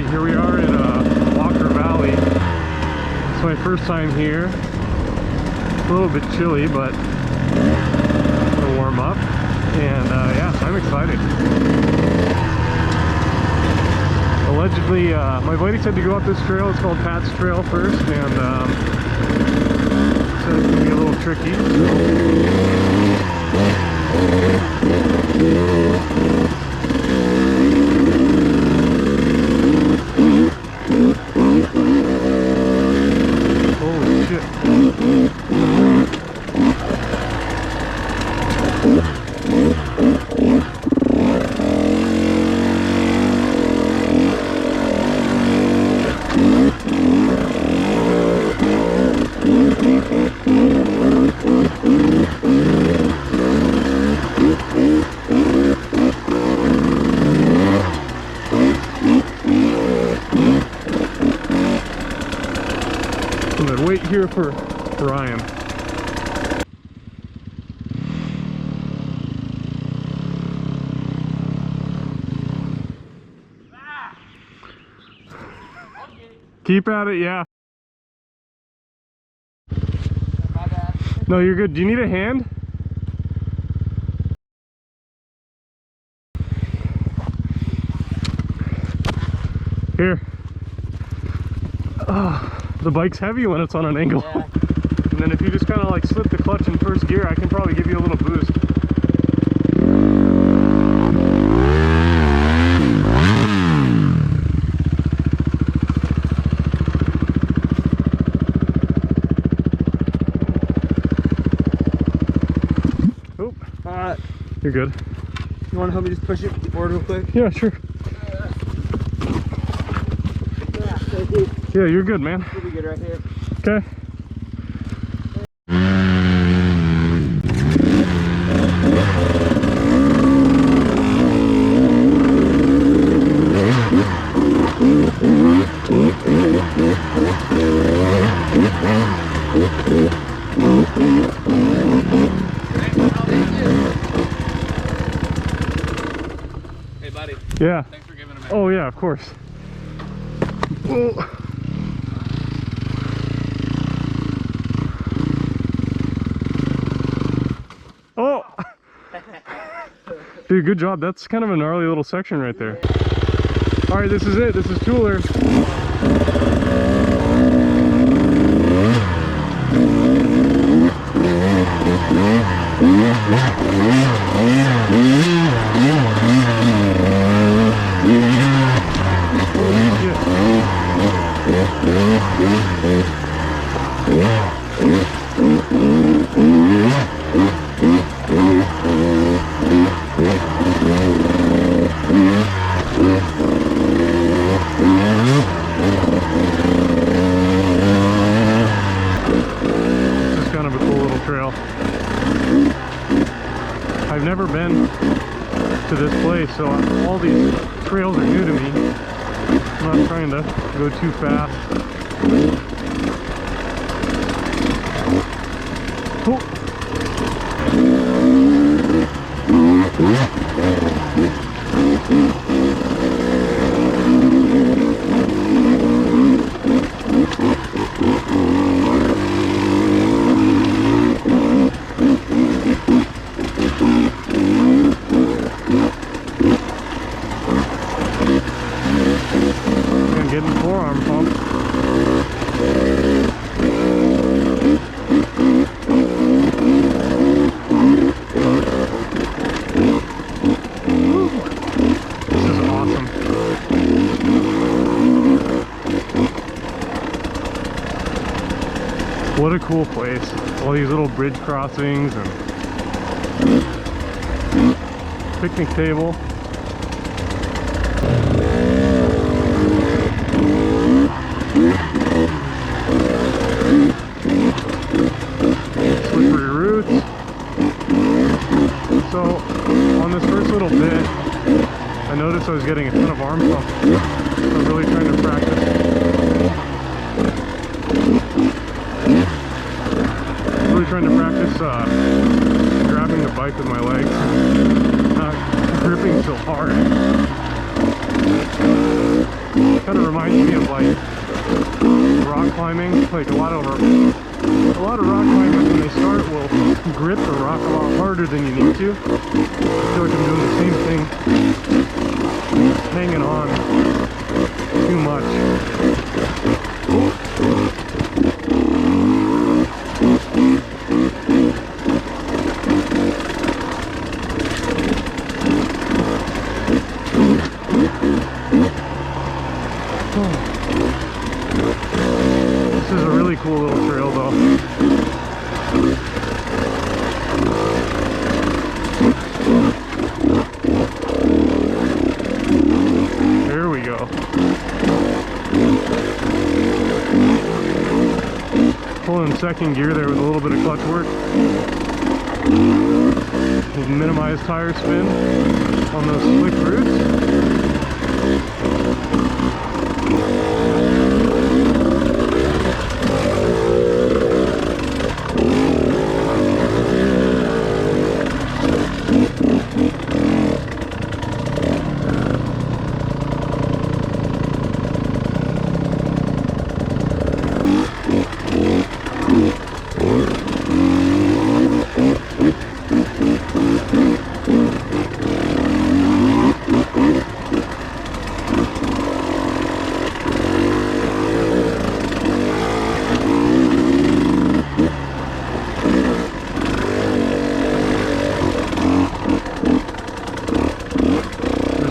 Alright, here we are in Walker Valley. It's my first time here. A little bit chilly, but it'll warm up. And yeah, I'm excited. Allegedly, my buddy said to go up this trail. It's called Pat's Trail first, and said it's gonna be a little tricky. Holy shit. I'm gonna wait here for Ryan. Keep at it, yeah. My bad. No, you're good. Do you need a hand? Here. The bike's heavy when it's on an angle. Yeah. And then if you just kind of like slip the clutch in first gear, I can probably give you a little boost. You're good. You want to help me just push it forward real quick? Yeah, sure. Yeah, you're good, man. You'll be good right here. Okay. Hey, buddy. Yeah. Thanks for giving him a Oh, yeah, of course. Oh. Oh. Dude, good job. That's kind of a gnarly little section right there. All right, this is it. This is Tueler. I've never been to this place, so all these trails are new to me. I'm not trying to go too fast. Oh. Getting forearm pump. This is awesome. What a cool place. All these little bridge crossings and picnic table. Slippery roots. So on this first little bit, I noticed I was getting a ton of arm pump. So I'm really trying to practice. Grabbing the bike with my legs, not gripping so hard. Kind Kind of reminds me of like rock climbing. Like a lot of rock climbers when they start will grip the rock a lot harder than you need to. I feel like I'm doing the same thing, hanging on too much. This is a really cool little trail though. There we go. Pulling second gear there with a little bit of clutch work. We'll minimize tire spin on those slick roots.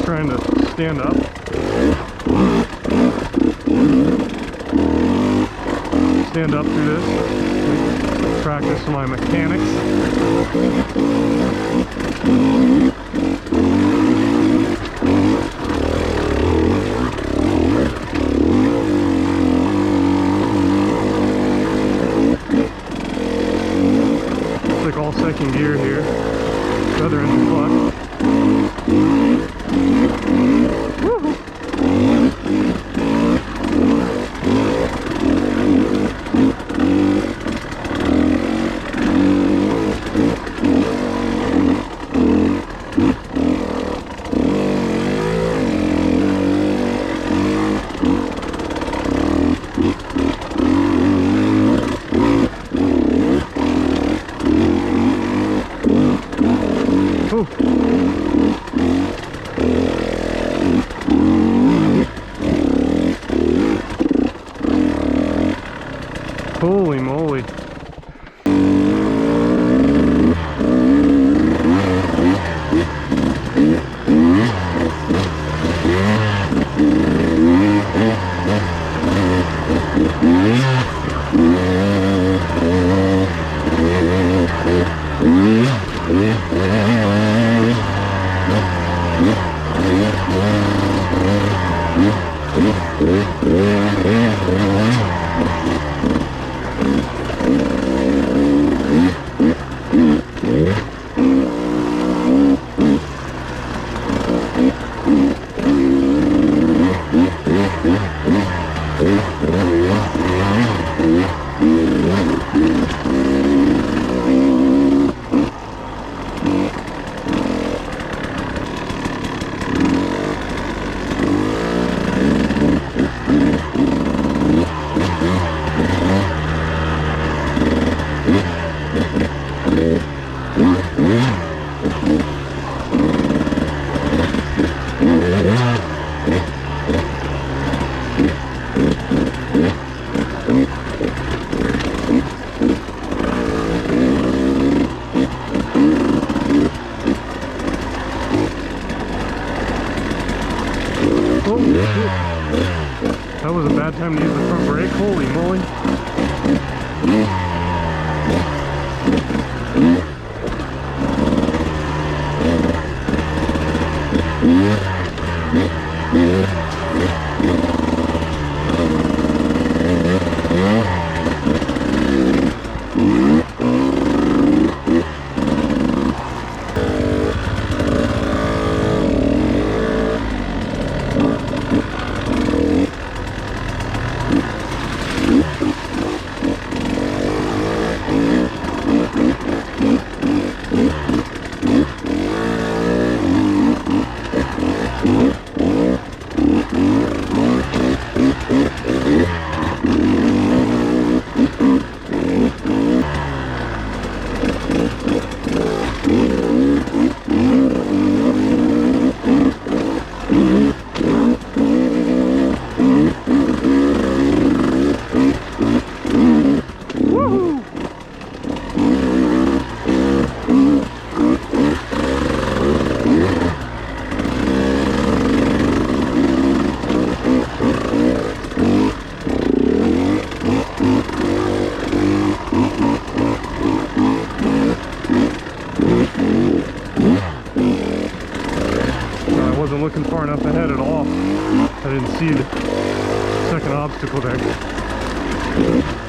Trying to stand up. Stand up through this. Practice my mechanics. It's like all second gear here. Other end of the clutch. Holy moly. That was a bad time to use the front brake. Holy moly. looking far enough ahead at all. I didn't see the second obstacle there.